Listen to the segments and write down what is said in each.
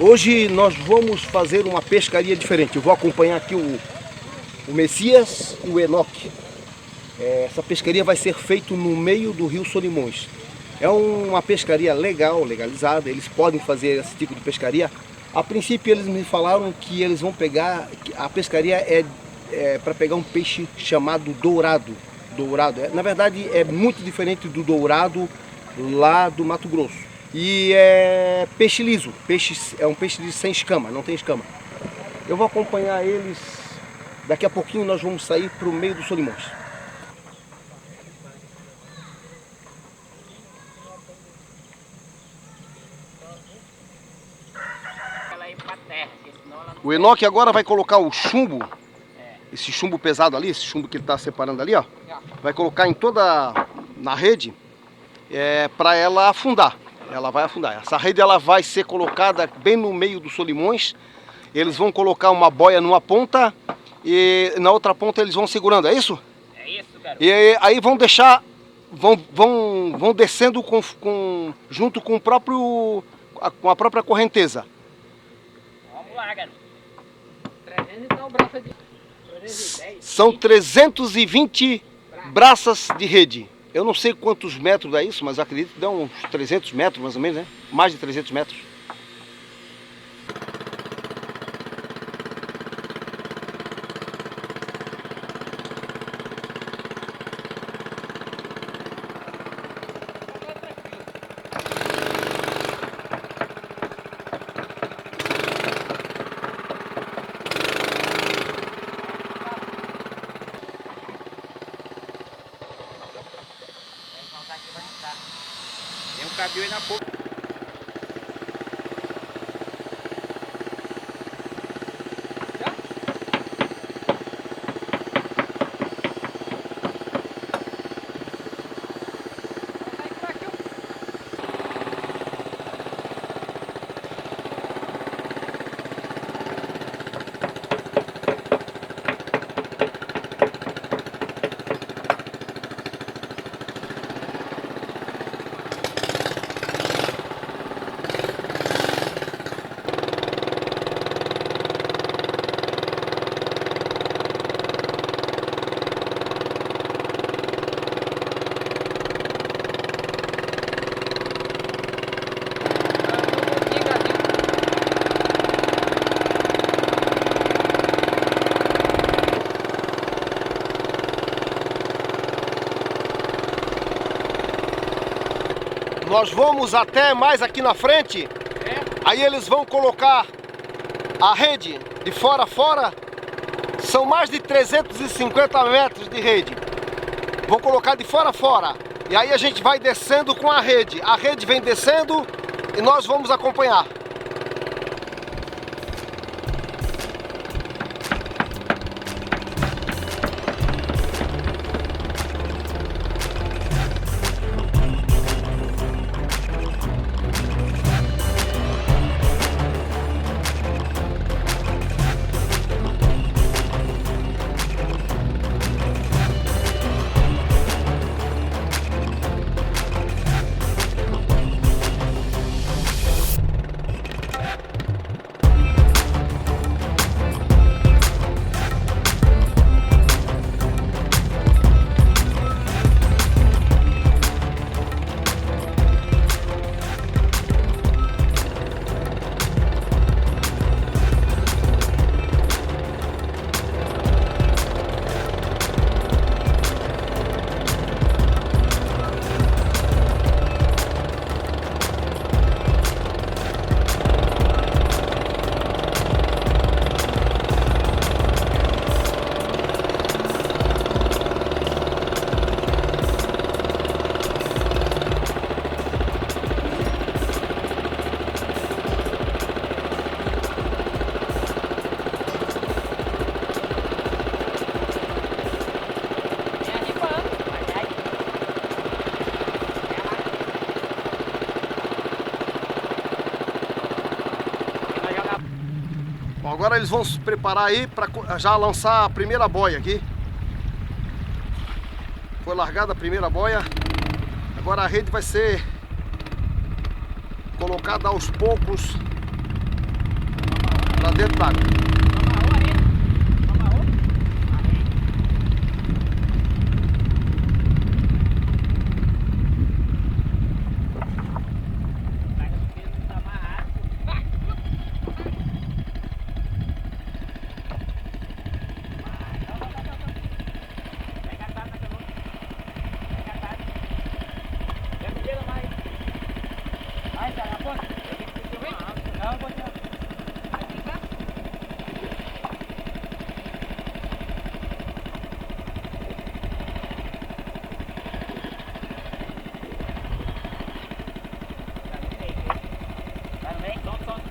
Hoje nós vamos fazer uma pescaria diferente. Eu vou acompanhar aqui o Messias e o Enoque. Essa pescaria vai ser feita no meio do rio Solimões. É uma pescaria legal, legalizada, eles podem fazer esse tipo de pescaria. A princípio eles me falaram que eles vão pegar, a pescaria é para pegar um peixe chamado dourado. Na verdade é muito diferente do dourado lá do Mato Grosso. E é peixe liso, é um peixe liso sem escama, não tem escama. Eu vou acompanhar eles, daqui a pouquinho nós vamos sair para o meio do Solimões. O Enoque agora vai colocar o chumbo, esse chumbo pesado ali, esse chumbo que ele está separando ali, ó, vai colocar em na rede para ela afundar. Ela vai afundar. Essa rede ela vai ser colocada bem no meio dos Solimões. Eles vão colocar uma boia numa ponta e na outra ponta eles vão segurando, é isso? É isso, garoto. E aí vão deixar, vão descendo junto com a própria correnteza. Vamos lá, garoto. 300 então braças de... 310. São 320 braças de rede. Eu não sei quantos metros dá isso, mas acredito que dá uns 300 metros mais ou menos, né? Mais de 300 metros. Tem um cabelo aí na boca. Nós vamos até mais aqui na frente, aí eles vão colocar a rede de fora a fora, são mais de 350 metros de rede. Vão colocar de fora a fora, e aí a gente vai descendo com a rede vem descendo e nós vamos acompanhar. Bom, agora eles vão se preparar aí para já lançar a primeira boia aqui. Foi largada a primeira boia. Agora a rede vai ser colocada aos poucos Tá dentro d'água. Amarrou a rede? Amarrou? Pega o peso desamarrado. Pega a tarde na canoa. Pega a tarde. Pega o dedo mais. Vai, cara, aponta. Não, vou tirar. Vai brincar? Tá no meio? Solta.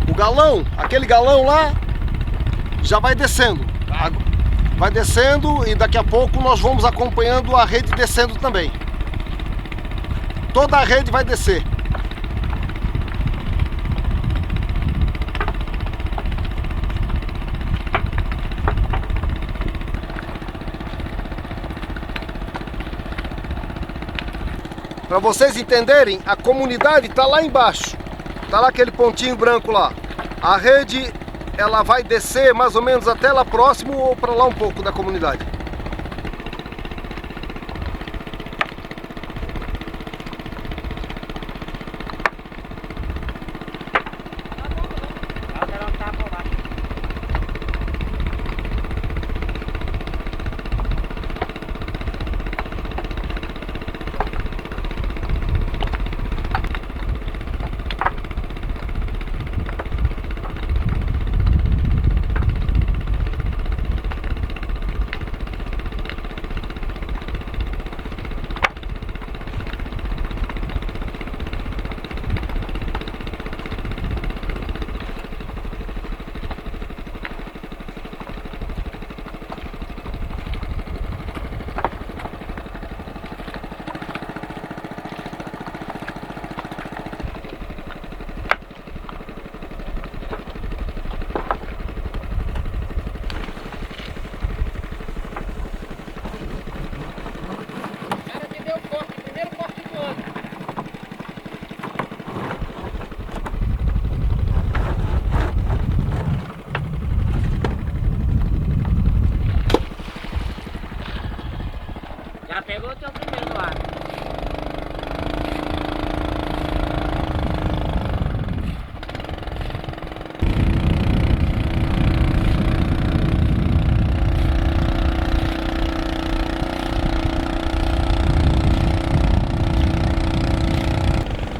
O galão, aquele galão lá, já vai descendo. Vai descendo e daqui a pouco nós vamos acompanhando a rede descendo também. Toda a rede vai descer. Para vocês entenderem, a comunidade está lá embaixo. Está lá aquele pontinho branco lá. A rede, ela vai descer mais ou menos até lá próximo ou para lá um pouco da comunidade. Já pegou o teu primeiro ar.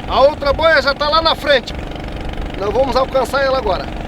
A outra boia já está lá na frente. Nós vamos alcançar ela agora.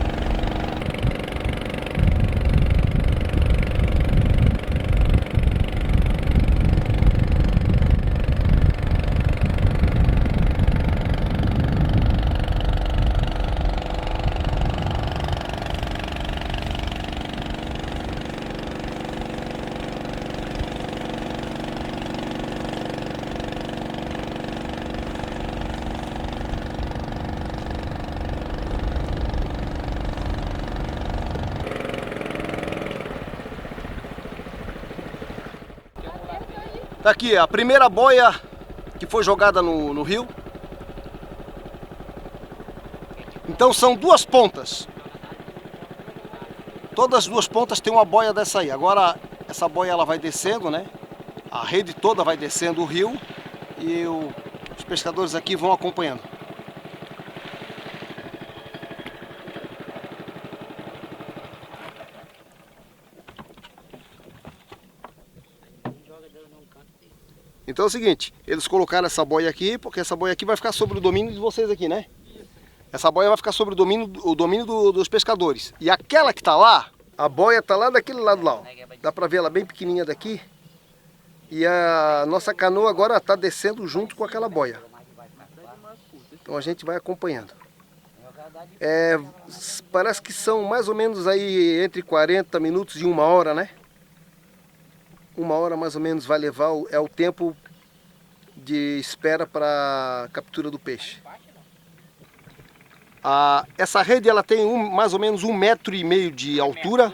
Tá aqui a primeira boia que foi jogada no rio. Então são duas pontas. Todas as duas pontas tem uma boia dessa aí. Agora essa boia ela vai descendo, né? A rede toda vai descendo o rio e os pescadores aqui vão acompanhando. Então é o seguinte, eles colocaram essa boia aqui, porque essa boia aqui vai ficar sobre o domínio de vocês aqui, né? Essa boia vai ficar sobre o domínio dos pescadores. E aquela que está lá, a boia está lá daquele lado lá. Ó. Dá para ver ela bem pequenininha daqui. E a nossa canoa agora está descendo junto com aquela boia. Então a gente vai acompanhando. Parece que são mais ou menos aí entre 40 minutos e 1 hora, né? 1 hora mais ou menos vai levar, é o tempo de espera para a captura do peixe. Essa rede ela tem mais ou menos 1,5 metro de altura.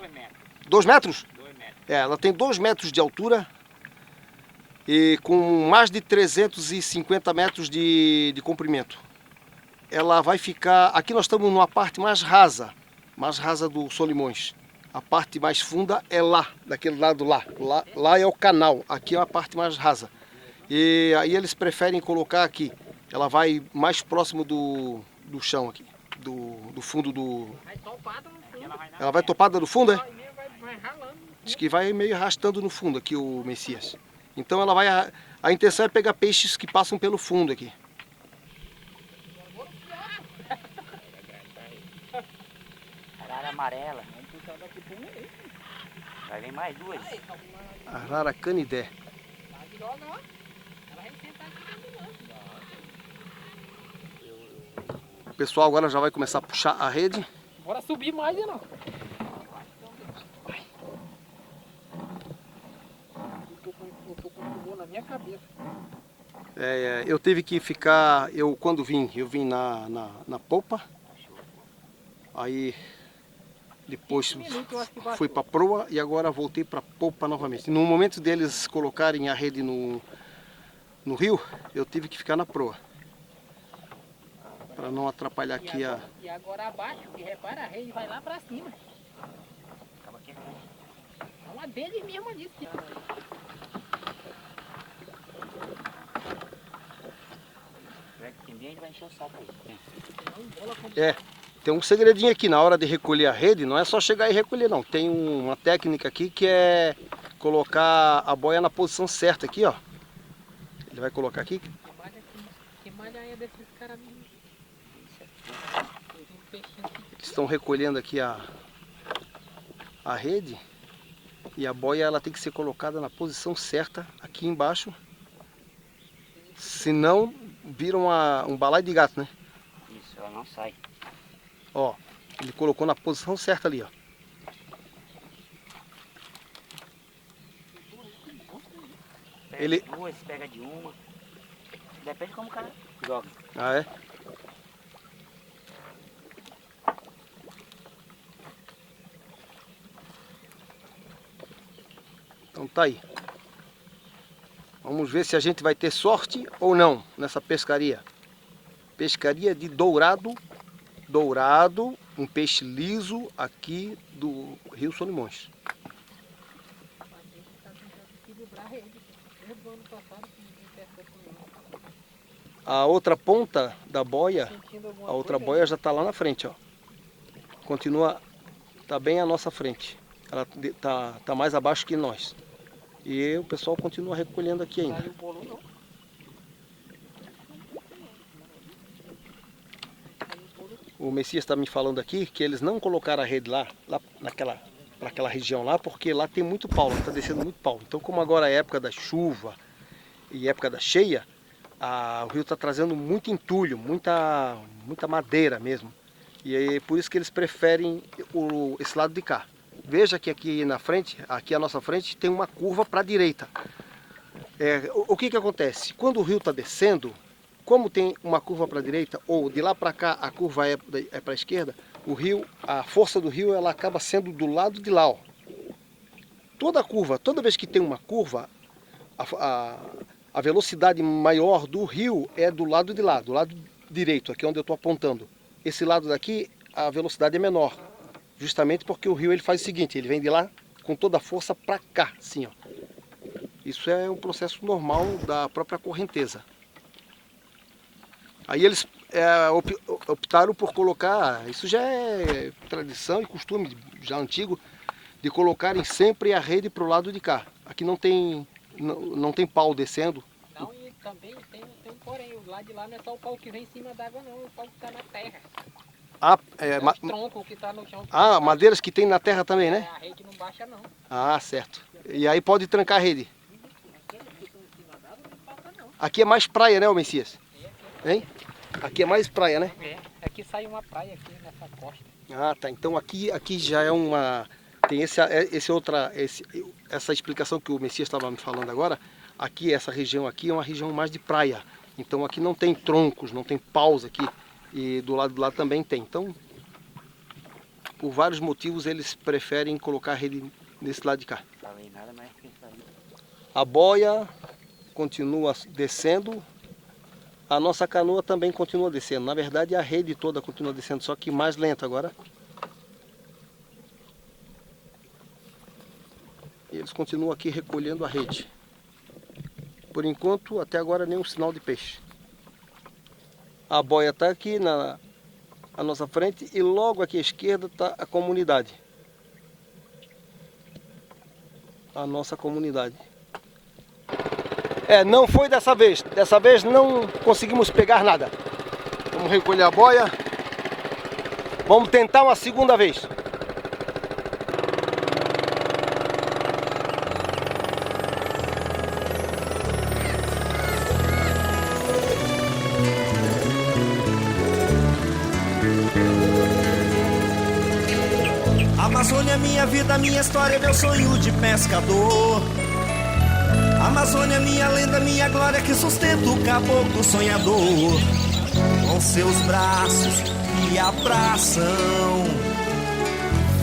2 metros? 2 metros. Ela tem 2 metros de altura e com mais de 350 metros de comprimento. Ela vai ficar... Aqui nós estamos numa parte mais rasa do Solimões. A parte mais funda é lá, daquele lado lá. Lá é o canal, aqui é a parte mais rasa. E aí eles preferem colocar aqui. Ela vai mais próximo do chão aqui, do fundo do... Vai topada no fundo. Ela vai topada no fundo, é? Vai ralando. Diz que vai meio arrastando no fundo aqui o Messias. Então ela vai... A intenção é pegar peixes que passam pelo fundo aqui. Arara amarela. Vamos puxar daqui por meio. Vai vir mais 2. Arara canidé. O pessoal agora já vai começar a puxar a rede. Bora subir mais, né, não? Eu tô com um na minha cabeça. Eu tive que ficar, quando vim, eu vim na polpa. Aí depois fui para a proa e agora voltei para a polpa novamente. No momento deles colocarem a rede no rio, eu tive que ficar na proa. Para não atrapalhar aqui a... E agora abaixo, que repara, a rede vai lá para cima. É uma deles mesmo ali. Vai encher o saco aí. Tem um segredinho aqui na hora de recolher a rede, não é só chegar e recolher não. Tem uma técnica aqui que é colocar a boia na posição certa aqui, ó. Ele vai colocar aqui. Que malha é desses caras? Estão recolhendo aqui a rede. E a boia ela tem que ser colocada na posição certa aqui embaixo. Senão vira um balaio de gato, né? Isso, ela não sai. Ó, ele colocou na posição certa ali, ó. Pega de duas, pega de uma. Depende de como o cara joga. Ah, é? Então tá aí. Vamos ver se a gente vai ter sorte ou não nessa pescaria. Pescaria de dourado. Dourado, um peixe liso aqui do Rio Solimões. A outra ponta da boia, a outra boia já está lá na frente, ó. Continua, está bem à nossa frente. Ela tá mais abaixo que nós. E o pessoal continua recolhendo aqui ainda. O Messias está me falando aqui que eles não colocaram a rede lá naquela região lá, porque lá tem muito pau, está descendo muito pau. Então, como agora é época da chuva e época da cheia, o rio está trazendo muito entulho, muita madeira mesmo. E é por isso que eles preferem esse lado de cá. Veja que aqui na frente, aqui à nossa frente, tem uma curva para a direita. O que acontece? Quando o rio está descendo, como tem uma curva para a direita, ou de lá para cá a curva é para a esquerda, o rio, a força do rio ela acaba sendo do lado de lá. Ó. Toda vez que tem uma curva, a velocidade maior do rio é do lado de lá, do lado direito, aqui onde eu estou apontando. Esse lado daqui, a velocidade é menor, justamente porque o rio ele faz o seguinte, ele vem de lá com toda a força para cá, assim, ó. Isso é um processo normal da própria correnteza. Aí eles optaram por colocar, isso já é tradição e costume já antigo, de colocarem sempre a rede para o lado de cá. Aqui não tem pau descendo. Não, e também tem um porém, o lado de lá não é só o pau que vem em cima d'água não, o pau que tá na terra. É O tronco que tá no chão. madeiras que tem na terra também, né? A rede não baixa não. Ah, certo. E aí pode trancar a rede. Aqui é mais praia, né, ô Messias? Hein? Aqui é mais praia, né? Aqui sai uma praia aqui nessa costa. Ah, tá. Então aqui já é uma... Tem essa explicação que o Messias estava me falando agora. Aqui, essa região aqui é uma região mais de praia. Então aqui não tem troncos, não tem paus aqui. E do lado de lá também tem. Então, por vários motivos, eles preferem colocar a rede desse lado de cá. A boia continua descendo. A nossa canoa também continua descendo. Na verdade, a rede toda continua descendo, só que mais lento agora. E eles continuam aqui recolhendo a rede. Por enquanto, até agora, nenhum sinal de peixe. A boia está aqui na nossa frente e logo aqui à esquerda está a comunidade. A nossa comunidade. Não foi dessa vez. Dessa vez não conseguimos pegar nada. Vamos recolher a boia. Vamos tentar uma segunda vez. Amazônia é minha vida, minha história, meu sonho de pescador. Amazônia é minha lenda, minha glória que sustenta o caboclo sonhador. Com seus braços me abraçam,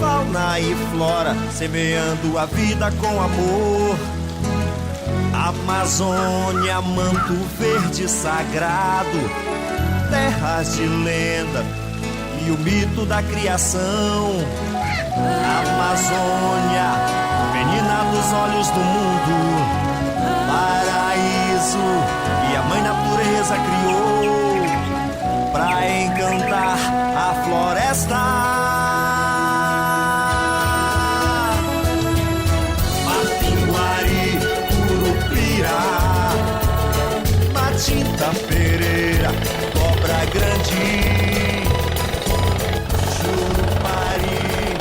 fauna e flora, semeando a vida com amor. Amazônia, manto verde sagrado, terras de lenda e o mito da criação. Amazônia, menina dos olhos do mundo, paraíso que a mãe natureza criou pra encantar a floresta. Mapinguari, Curupira, Matinta Pereira, Cobra Grande, Jurupari,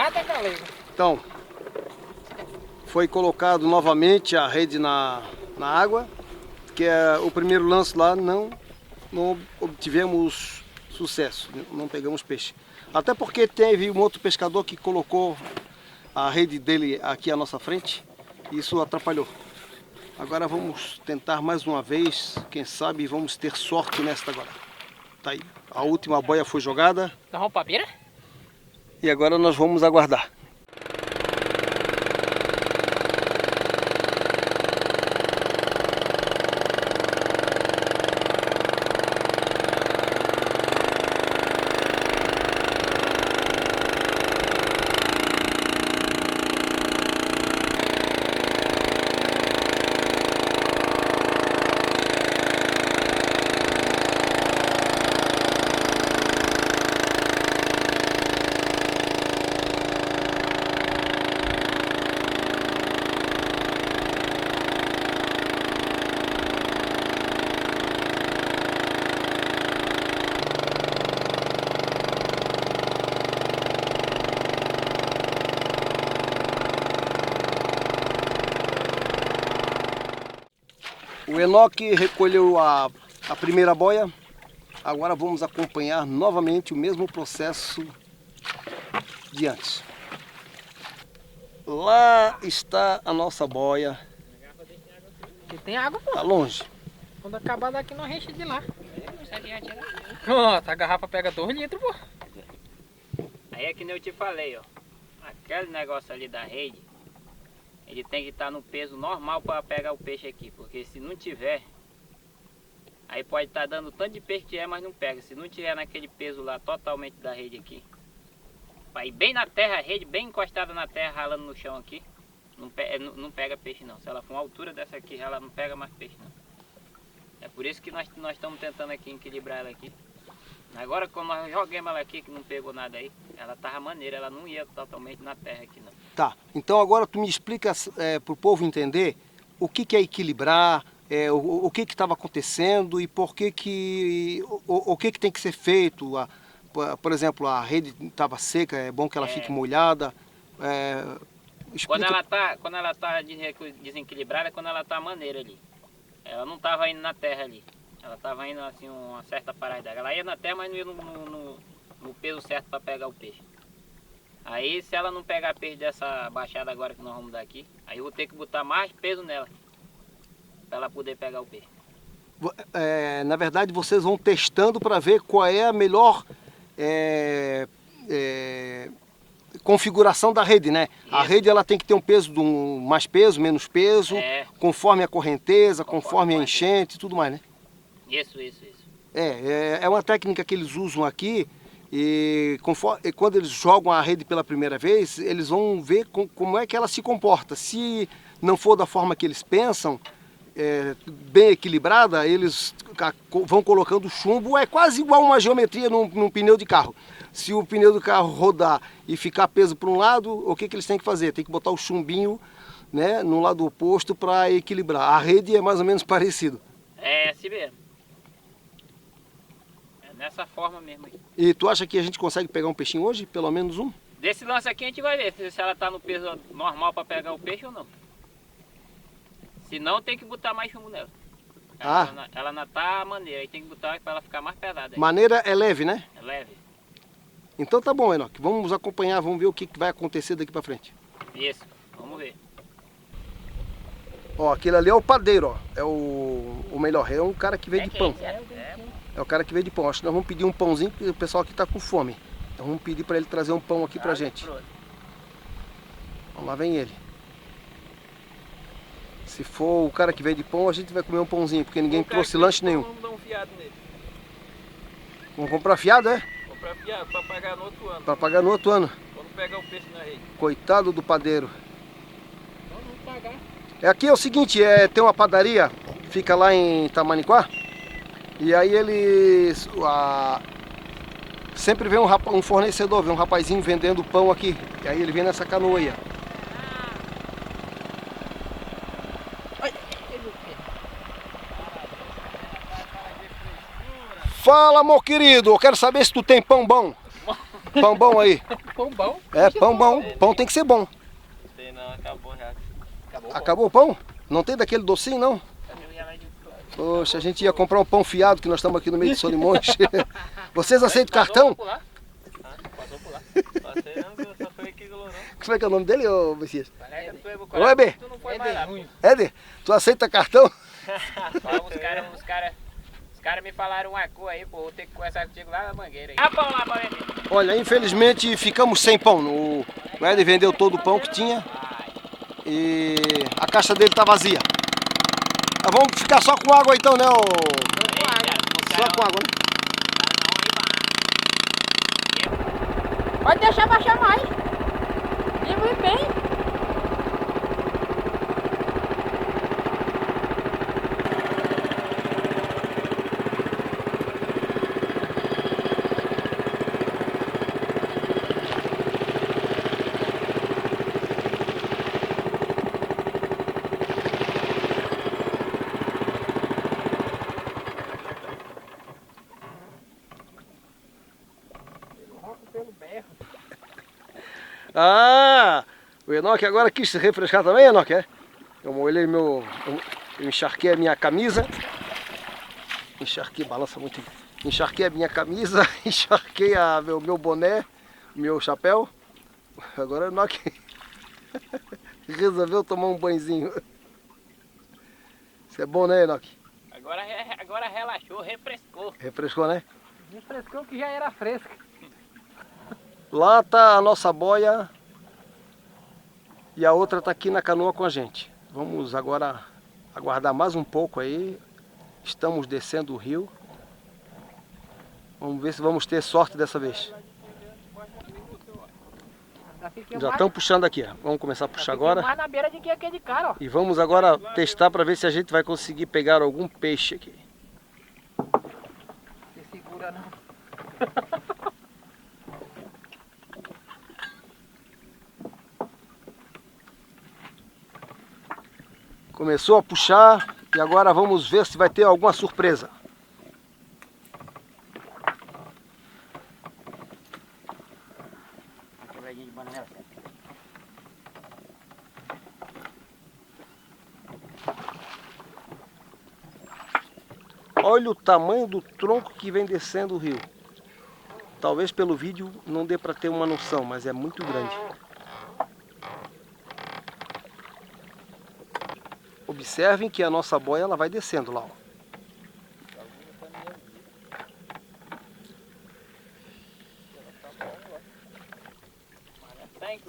rata galego. Então, foi colocado novamente a rede na água, que é o primeiro lance lá, não obtivemos sucesso, não pegamos peixe. Até porque teve um outro pescador que colocou a rede dele aqui à nossa frente, e isso atrapalhou. Agora vamos tentar mais uma vez, quem sabe vamos ter sorte nesta agora. Tá aí, a última boia foi jogada. Nós vamos pra beira? E agora nós vamos aguardar. O Enoque recolheu a primeira boia. Agora vamos acompanhar novamente o mesmo processo de antes. Lá está a nossa boia. Aqui tem água, pô. Está longe. Quando acabar daqui, nós enche de lá. Pronto, a garrafa pega 2 litros, pô. Aí é que nem eu te falei, ó. Aquele negócio ali da rede, ele tem que estar no peso normal para pegar o peixe aqui. Porque se não tiver, aí pode estar dando tanto de peixe que é, mas não pega. Se não tiver naquele peso lá totalmente da rede aqui, vai bem na terra, a rede bem encostada na terra, ralando no chão aqui, não pega peixe não. Se ela for uma altura dessa aqui, ela não pega mais peixe não. É por isso que nós estamos tentando aqui equilibrar ela aqui. Agora quando nós jogamos ela aqui, que não pegou nada aí, ela estava maneira, ela não ia totalmente na terra aqui não. Tá, então agora tu me explica para o povo entender o que é equilibrar, o que estava acontecendo e por que o que tem que ser feito. Por exemplo, a rede estava seca, é bom que ela fique molhada. Quando ela tá desequilibrada, é quando ela está maneira ali. Ela não estava indo na terra ali. Ela estava indo assim uma certa parada. Ela ia na terra, mas não ia no peso certo para pegar o peixe. Aí se ela não pegar peixe dessa baixada agora que nós vamos dar aqui, aí eu vou ter que botar mais peso nela para ela poder pegar o peixe. Na verdade vocês vão testando para ver qual é a melhor configuração da rede, né? Isso. A rede ela tem que ter um peso, mais peso, menos peso, conforme a correnteza, conforme a enchente e tudo mais, né? Isso. É uma técnica que eles usam aqui e quando eles jogam a rede pela primeira vez, eles vão ver como é que ela se comporta. Se não for da forma que eles pensam, bem equilibrada, eles vão colocando chumbo, é quase igual uma geometria num pneu de carro. Se o pneu do carro rodar e ficar peso para um lado, o que eles têm que fazer? Tem que botar o chumbinho, né, no lado oposto para equilibrar. A rede é mais ou menos parecido. É assim mesmo. É nessa forma mesmo aí. E tu acha que a gente consegue pegar um peixinho hoje? Pelo menos um? Desse lance aqui a gente vai ver se ela está no peso normal para pegar o peixe ou não. Se não, tem que botar mais chumbo nela. Ela não tá maneira, aí tem que botar para ela ficar mais pesada. Maneira é leve, né? É leve. Então tá bom, Enoque. Vamos acompanhar, vamos ver o que vai acontecer daqui para frente. Isso, vamos ver. Ó, aquele ali é o padeiro, ó. É o melhor, é um cara que vende pão. É o cara que vende pão. Acho que nós vamos pedir um pãozinho, porque o pessoal aqui tá com fome. Então vamos pedir para ele trazer um pão aqui pra gente. Vamos lá, vem ele. Se for o cara que vende pão, a gente vai comer um pãozinho, porque ninguém trouxe lanche nenhum. Vamos dar um fiado nele. Vamos comprar fiado, é? Comprar fiado para pagar no outro ano. Para pagar no outro ano. Quando pegar o peixe na rede. Coitado do padeiro. Então vamos pagar. Aqui é o seguinte, tem uma padaria, fica lá em Tamaniquá. E aí eles... sempre vem um fornecedor, vem um rapazinho vendendo pão aqui. E aí ele vem nessa canoa aí, ó. Fala, meu querido, eu quero saber se tu tem pão bom. Pão bom aí. Pão bom. É, pão bom. Pão tem que ser bom. Não sei não, acabou já. Acabou o pão? Não tem daquele docinho, não? Poxa, a gente ia comprar um pão fiado, que nós estamos aqui no meio de Solimões. Vocês aceitam cartão? Passou por lá. Passei não, que eu só fui aqui do Lourão. Como é que é o nome dele, ô Messias? Ô, Ô, Éder. Tu não foi mais lá. Éder, tu aceita cartão? Os caras me falaram uma coisa aí, pô. Vou ter que conversar contigo lá na mangueira aí. Ah, pão lá, Paulinho. Olha, infelizmente ficamos sem pão. O Éder vendeu todo o pão que tinha e a caixa dele tá vazia. Mas vamos ficar só com água então, né? Só com água, né? Pode deixar baixar mais. Diminui bem. Ah, o Enoque agora quis se refrescar também, Enoque, é? Eu molhei eu encharquei a minha camisa. Encharquei, balança muito. Encharquei a minha camisa, encharquei o meu boné, o meu chapéu. Agora o Enoque resolveu tomar um banhozinho. Isso é bom, né, Enoque? Agora relaxou, refrescou. Refrescou, né? Refrescou que já era fresca. Lá tá a nossa boia e a outra tá aqui na canoa com a gente. Vamos agora aguardar mais um pouco aí. Estamos descendo o rio. Vamos ver se vamos ter sorte dessa vez. Já estão puxando aqui, ó. Vamos começar a puxar agora. Mais na beira de que aquele cara, ó. E vamos agora testar para ver se a gente vai conseguir pegar algum peixe aqui. Se segura não. Começou a puxar e agora vamos ver se vai ter alguma surpresa. Olha o tamanho do tronco que vem descendo o rio. Talvez pelo vídeo não dê para ter uma noção, mas é muito grande. Observem que a nossa boia ela vai descendo lá, ó.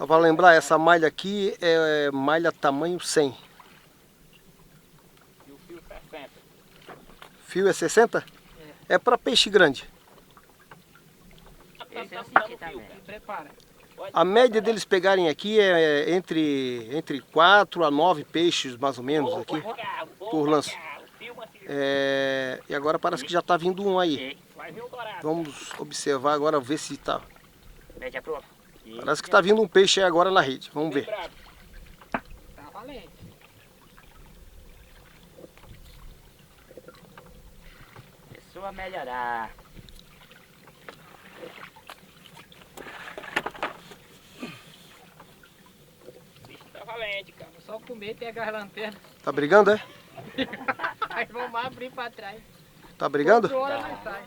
Para lembrar, essa malha aqui é malha tamanho 100. E o fio 60. Fio é 60? É para peixe grande. Esse é assim também. Prepara. A média deles pegarem aqui é entre 4 a 9 peixes, mais ou menos, aqui, por lance. E agora parece que já está vindo um aí. Vamos observar agora, ver se está. Parece que está vindo um peixe aí agora na rede. Vamos ver. Tá valente. Começou a melhorar. Valente, cara. Só comer e pegar as lanternas. Tá brigando, é? Aí vamos abrir pra trás. Tá brigando? Outra hora nós sai.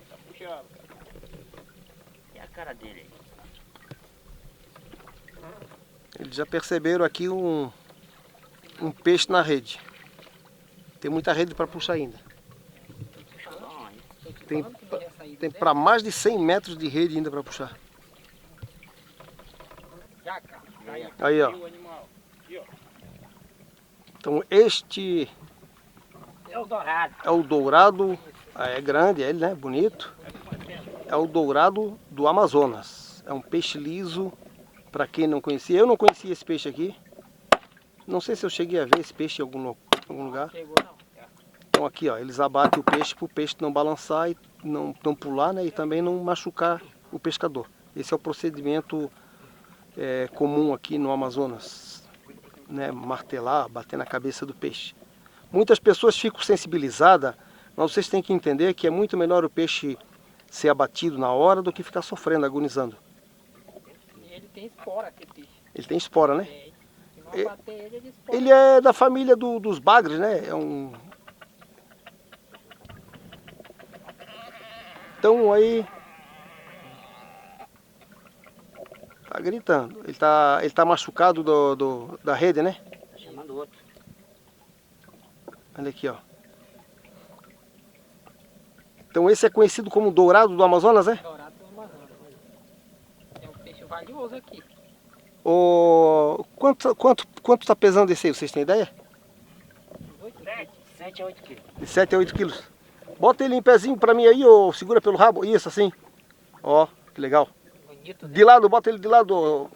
Tá puxando, cara. E a cara dele aí? Eles já perceberam aqui um peixe na rede. Tem muita rede para puxar ainda. Tem para mais de 100 metros de rede ainda para puxar. Já, cara. Aí, ó. Então este É o dourado. é o dourado, é grande ele, né? Bonito. É o dourado do Amazonas. É um peixe liso, para quem não conhecia. Eu não conhecia esse peixe aqui. Não sei se eu cheguei a ver esse peixe em algum lugar. Chegou não. Então aqui, ó, eles abatem o peixe para o peixe não balançar e não pular, né? E também não machucar o pescador. Esse é o procedimento comum aqui no Amazonas, né? Martelar, bater na cabeça do peixe. Muitas pessoas ficam sensibilizadas, mas vocês têm que entender que é muito melhor o peixe ser abatido na hora do que ficar sofrendo, agonizando. E ele tem espora, aquele peixe. Ele tem espora, né? É, se não bater ele, ele espora. Ele é da família dos bagres, né? É um... Então aí... Tá gritando. Ele tá machucado da rede, né? Tá chamando outro. Olha aqui, ó. Então esse é conhecido como dourado do Amazonas, né? Dourado do Amazonas. É um peixe valioso aqui. Quanto tá pesando esse aí? Vocês têm ideia? 7 a 8 quilos. De 7 a 8 quilos. Bota ele em pezinho pra mim aí, ou segura pelo rabo. Isso, assim. Ó, que legal. Bonito, né? De lado, bota ele de lado. ó.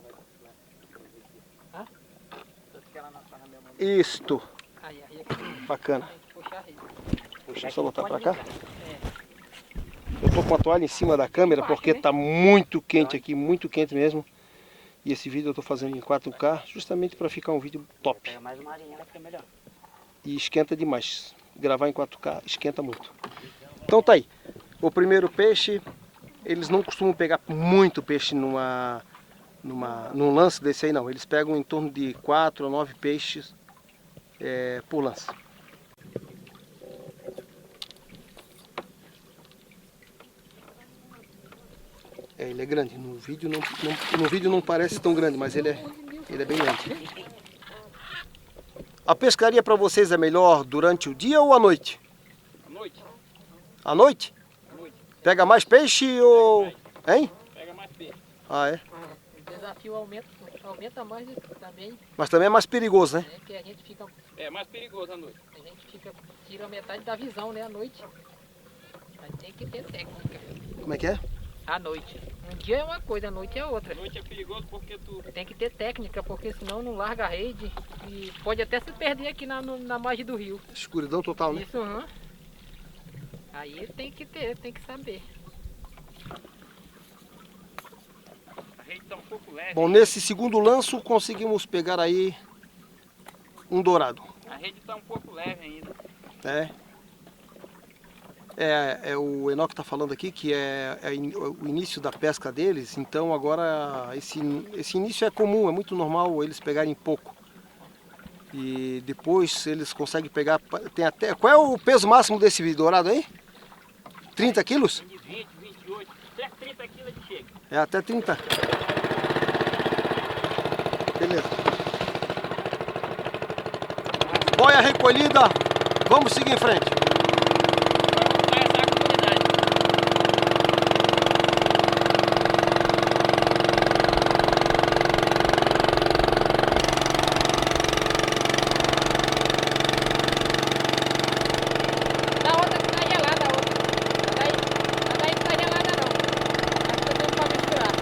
Isto. Aí, Bacana. tem que puxar a rede. Deixa eu só botar pra cá. Eu tô com a toalha em cima da câmera porque tá muito quente aqui, muito quente mesmo. E esse vídeo eu tô fazendo em 4K justamente para ficar um vídeo top. Pega mais uma arinha, vai ficar melhor. E esquenta demais. Gravar em 4K esquenta muito. Então tá aí. O primeiro peixe, eles não costumam pegar muito peixe num lance desse aí não. Eles pegam em torno de 4 a 9 peixes por lance. Ele é grande. No vídeo não parece tão grande, mas ele é bem grande. A pescaria para vocês é melhor durante o dia ou à noite? À noite. À noite? À noite. Pega mais peixe ou... Hein? Pega mais peixe. Ah, é? O desafio aumenta mais também, Mas também é mais perigoso, né? né? Que a gente fica, É mais perigoso à noite. tira metade da visão, né? À noite. Mas tem que ter técnica. Como é que é? À noite. Um dia é uma coisa, à noite é outra. À noite é perigoso porque tu... Tem que ter técnica, porque senão não larga a rede e pode até se perder aqui na margem do rio. Escuridão total, né? Isso, aham. Aí tem que saber. A rede tá um pouco leve. Bom, nesse segundo lanço conseguimos pegar aí um dourado. A rede tá um pouco leve ainda. O Enoque está falando aqui que é o início da pesca deles, então agora esse início é comum, é muito normal eles pegarem pouco. E depois eles conseguem pegar, tem até, qual é o peso máximo desse dourado aí? 30 quilos? Tem de 20, 28, até 30 quilos ele chega. É, até 30. Beleza. Boia recolhida, vamos seguir em frente. Da outra que tá gelada, a outra. A daí não tá gelada não. Acho que eu tenho pra misturar.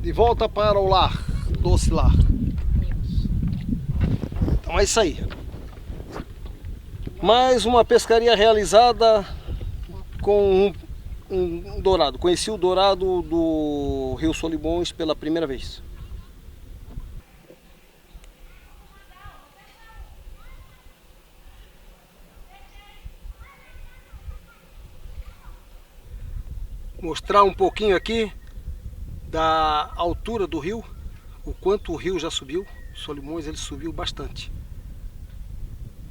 De volta para o lar, doce lar. Então é isso aí. Mais uma pescaria realizada com um dourado. Conheci o dourado do Rio Solimões pela primeira vez. Mostrar um pouquinho aqui da altura do rio, o quanto o rio já subiu. O Solimões ele subiu bastante.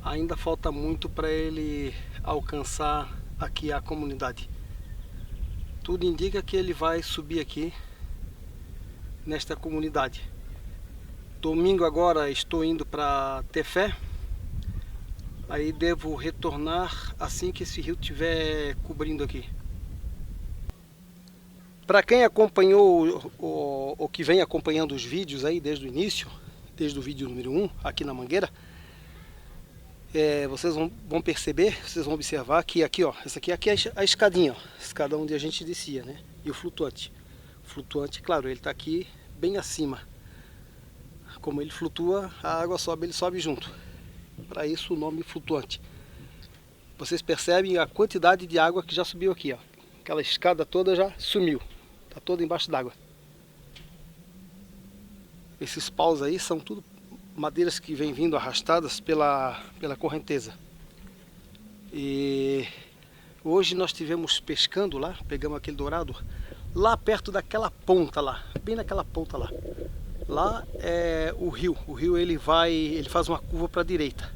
Ainda falta muito para ele alcançar aqui a comunidade. Tudo indica que ele vai subir aqui nesta comunidade. Domingo agora estou indo para Tefé. Aí devo retornar assim que esse rio estiver cobrindo aqui. Para quem acompanhou ou que vem acompanhando os vídeos aí desde o início, desde o vídeo número 1 aqui na Mangueira, vocês vão perceber, vocês vão observar que aqui, ó, essa aqui é a escadinha, ó, a escada onde a gente descia, né? E o flutuante. O flutuante, claro, ele está aqui bem acima. Como ele flutua, a água sobe, ele sobe junto. Para isso o nome flutuante. Vocês percebem a quantidade de água que já subiu aqui, ó. Aquela escada toda já sumiu. Está toda embaixo d'água. Esses paus aí são tudo madeiras que vêm vindo arrastadas pela correnteza. E hoje nós estivemos pescando lá, pegamos aquele dourado, lá perto daquela ponta lá, bem naquela ponta lá. Lá é o rio. O rio ele faz uma curva para a direita.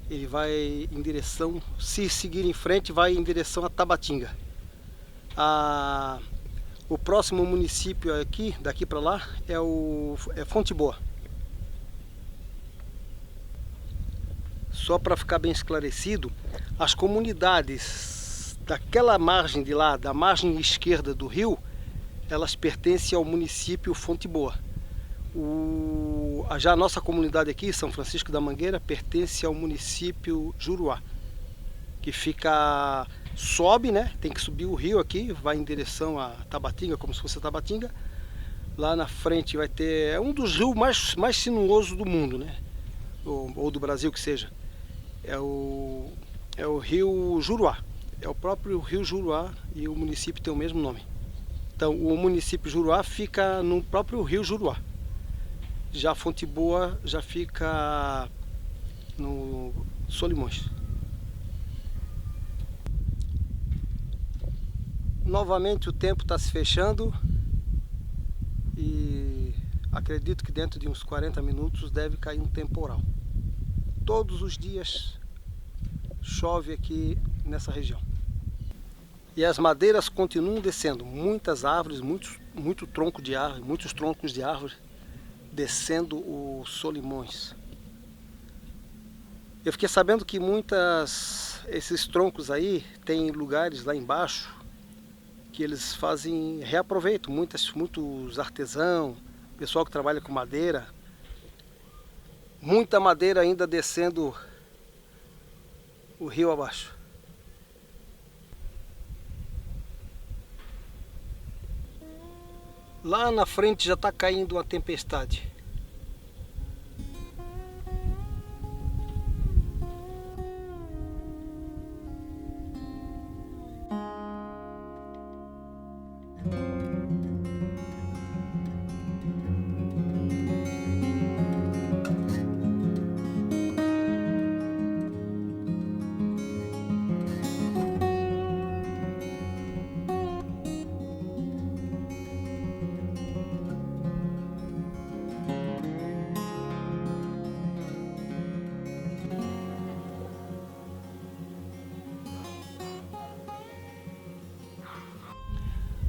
Ele vai em direção, se seguir em frente, vai em direção a Tabatinga. O próximo município aqui, daqui para lá, é Fonte Boa. Só para ficar bem esclarecido, as comunidades daquela margem de lá, da margem esquerda do rio, elas pertencem ao município Fonte Boa. Já a nossa comunidade aqui, São Francisco da Mangueira, pertence ao município Juruá, que sobe, né? Tem que subir o rio aqui, vai em direção a Tabatinga, como se fosse a Tabatinga. Lá na frente vai ter um dos rios mais sinuosos do mundo, né? Ou do Brasil que seja. É o rio Juruá. É o próprio rio Juruá e o município tem o mesmo nome. Então o município Juruá fica no próprio rio Juruá. Já Fonte Boa já fica no Solimões. Novamente o tempo está se fechando e acredito que dentro de uns 40 minutos deve cair um temporal. Todos os dias chove aqui nessa região. E as madeiras continuam descendo, muitas árvores, muito tronco de árvore, muitos troncos de árvore descendo o Solimões. Eu fiquei sabendo que esses troncos aí tem lugares lá embaixo que eles reaproveitam, muitos artesãos, pessoal que trabalha com madeira, muita madeira ainda descendo o rio abaixo. Lá na frente já está caindo uma tempestade.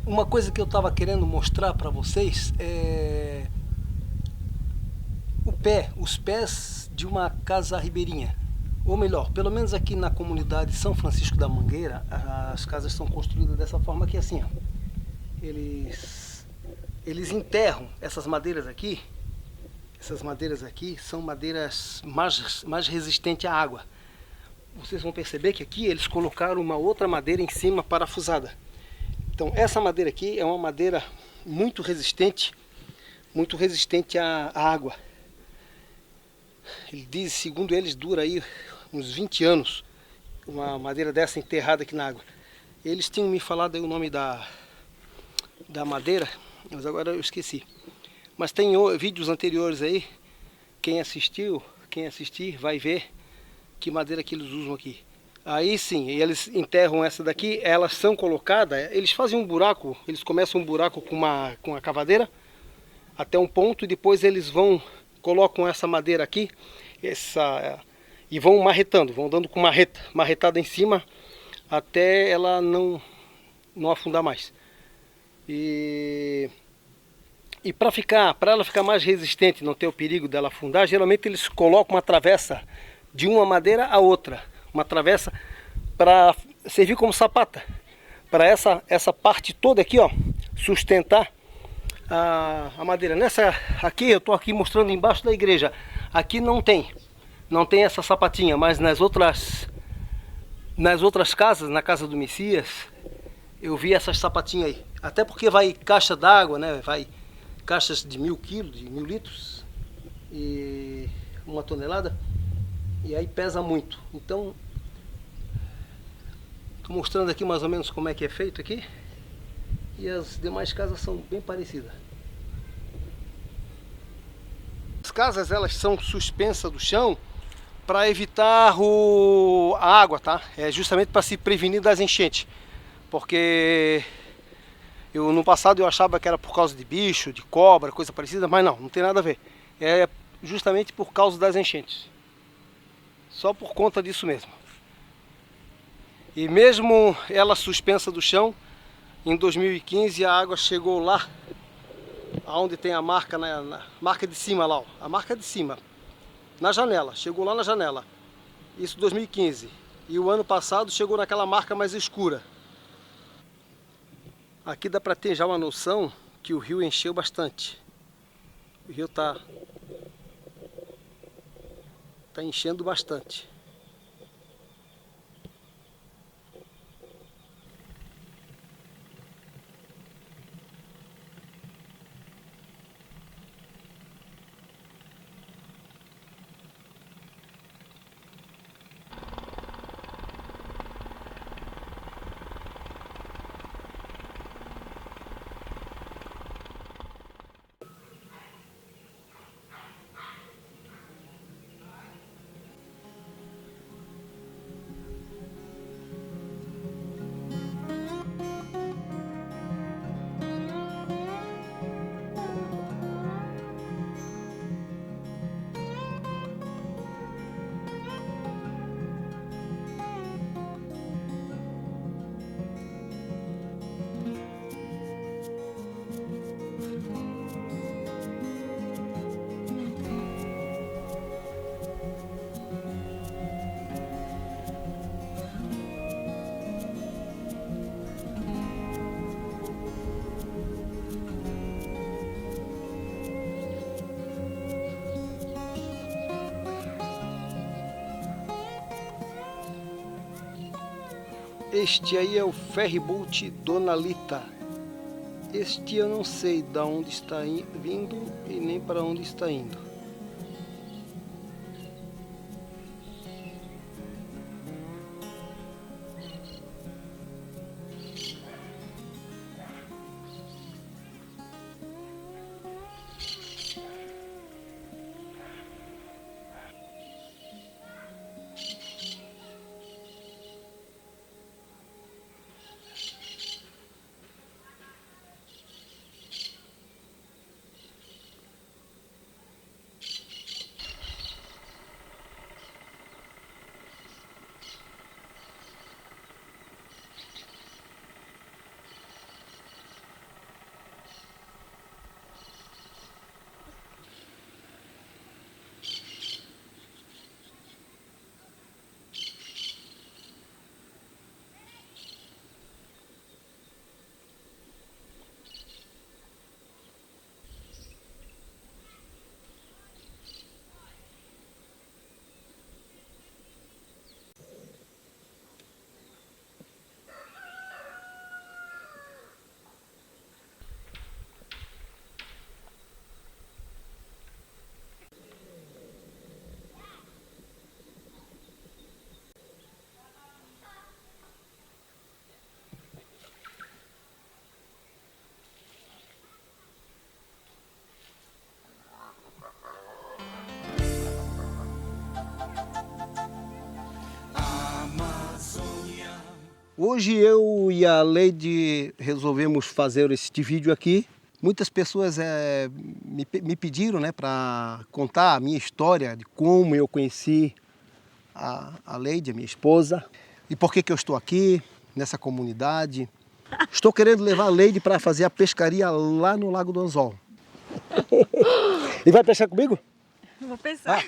Uma coisa que eu estava querendo mostrar para vocês é os pés de uma casa ribeirinha. Ou melhor, pelo menos aqui na comunidade São Francisco da Mangueira, as casas são construídas dessa forma aqui assim, ó. Eles enterram essas madeiras aqui. Essas madeiras aqui são madeiras mais resistentes à água. Vocês vão perceber que aqui eles colocaram uma outra madeira em cima parafusada. Então essa madeira aqui é uma madeira muito resistente à água. Ele diz, segundo eles, dura aí uns 20 anos, uma madeira dessa enterrada aqui na água. Eles tinham me falado aí o nome da madeira, mas agora eu esqueci. Mas tem vídeos anteriores aí, quem assistir vai ver que madeira que eles usam aqui. Aí sim, eles enterram essa daqui, elas são colocadas, eles fazem um buraco, eles começam um buraco com a cavadeira até um ponto, e depois eles colocam essa madeira aqui, e vão marretando, vão dando com marretada em cima, até ela não afundar mais. E para ela ficar mais resistente, não ter o perigo dela afundar, geralmente eles colocam uma travessa de uma madeira a outra, uma travessa para servir como sapata, para essa parte toda aqui, ó, sustentar a madeira. Nessa aqui, eu estou aqui mostrando embaixo da igreja, aqui não tem essa sapatinha, mas nas outras casas, na casa do Messias, eu vi essas sapatinhas aí. Até porque vai caixa d'água, né? Vai caixas de 1000 quilos, de 1000 litros e 1 tonelada, e aí pesa muito. Então, estou mostrando aqui mais ou menos como é que é feito aqui, e as demais casas são bem parecidas. As casas, elas são suspensas do chão para evitar a água, tá? É justamente para se prevenir das enchentes, porque no passado eu achava que era por causa de bicho, de cobra, coisa parecida, mas não tem nada a ver. É justamente por causa das enchentes. Só por conta disso mesmo. E mesmo ela suspensa do chão, em 2015 a água chegou lá, onde tem a marca, na marca de cima lá, ó, a marca de cima, na janela, chegou lá na janela. Isso em 2015. E o ano passado chegou naquela marca mais escura. Aqui dá para ter já uma noção que o rio encheu bastante. O rio tá enchendo bastante. Este aí é o ferryboat Dona Lita. Este eu não sei de onde está vindo e nem para onde está indo. Hoje eu e a Leide resolvemos fazer este vídeo aqui. Muitas pessoas me pediram, né, para contar a minha história de como eu conheci a Leide, a minha esposa, e por que eu estou aqui nessa comunidade. Estou querendo levar a Leide para fazer a pescaria lá no Lago do Anzol. E vai pescar comigo? Vou pensar.